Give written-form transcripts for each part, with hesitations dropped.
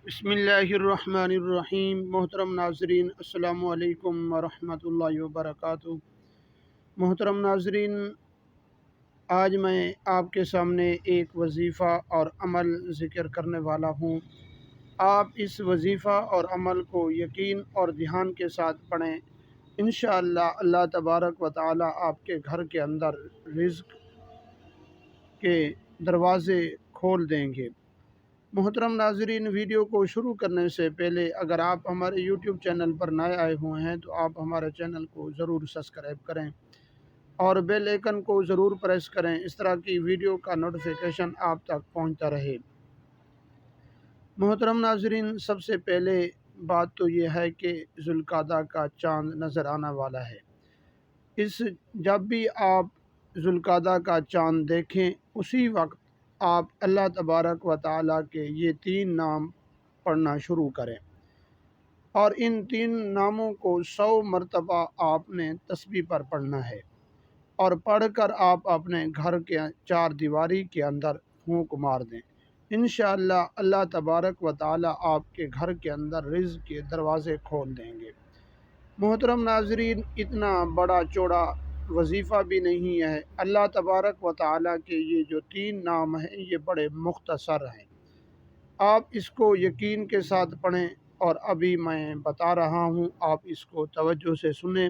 بسم اللہ الرحمن الرحیم۔ محترم ناظرین، السلام علیکم ورحمۃ اللہ وبرکاتہ۔ محترم ناظرین، آج میں آپ کے سامنے ایک وظیفہ اور عمل ذکر کرنے والا ہوں۔ آپ اس وظیفہ اور عمل کو یقین اور دھیان کے ساتھ پڑھیں، انشاءاللہ اللہ تبارک و تعالی آپ کے گھر کے اندر رزق کے دروازے کھول دیں گے۔ محترم ناظرین، ویڈیو کو شروع کرنے سے پہلے اگر آپ ہمارے یوٹیوب چینل پر نئے آئے ہوئے ہیں تو آپ ہمارے چینل کو ضرور سبسکرائب کریں اور بیل آئیکن کو ضرور پریس کریں، اس طرح کی ویڈیو کا نوٹیفیکیشن آپ تک پہنچتا رہے۔ محترم ناظرین، سب سے پہلے بات تو یہ ہے کہ ذوالقعدہ کا چاند نظر آنے والا ہے۔ جب بھی آپ ذوالقعدہ کا چاند دیکھیں، اسی وقت آپ اللہ تبارک و تعالیٰ کے یہ 3 نام پڑھنا شروع کریں، اور ان 3 ناموں کو 100 مرتبہ آپ نے تسبیح پر پڑھنا ہے، اور پڑھ کر آپ اپنے گھر کے 4 دیواری کے اندر پھونک مار دیں۔ انشاءاللہ اللہ تبارک و تعالیٰ آپ کے گھر کے اندر رزق کے دروازے کھول دیں گے۔ محترم ناظرین، اتنا بڑا چوڑا وظیفہ بھی نہیں ہے۔ اللہ تبارک و تعالیٰ کے یہ جو 3 نام ہیں یہ بڑے مختصر ہیں، آپ اس کو یقین کے ساتھ پڑھیں، اور ابھی میں بتا رہا ہوں، آپ اس کو توجہ سے سنیں،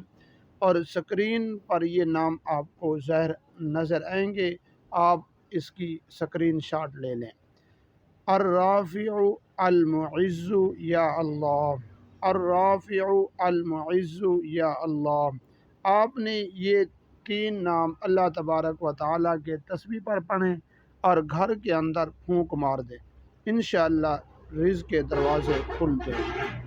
اور اسکرین پر یہ نام آپ کو ظاہر نظر آئیں گے، آپ اس کی اسکرین شاٹ لے لیں۔ الرافع المعز یا اللہ، الرافع المعز یا اللہ۔ آپ نے یہ 3 نام اللہ تبارک و تعالیٰ کے تسبیح پر پڑھیں اور گھر کے اندر پھونک مار دیں، انشاءاللہ رزق کے دروازے کھلتے ہیں۔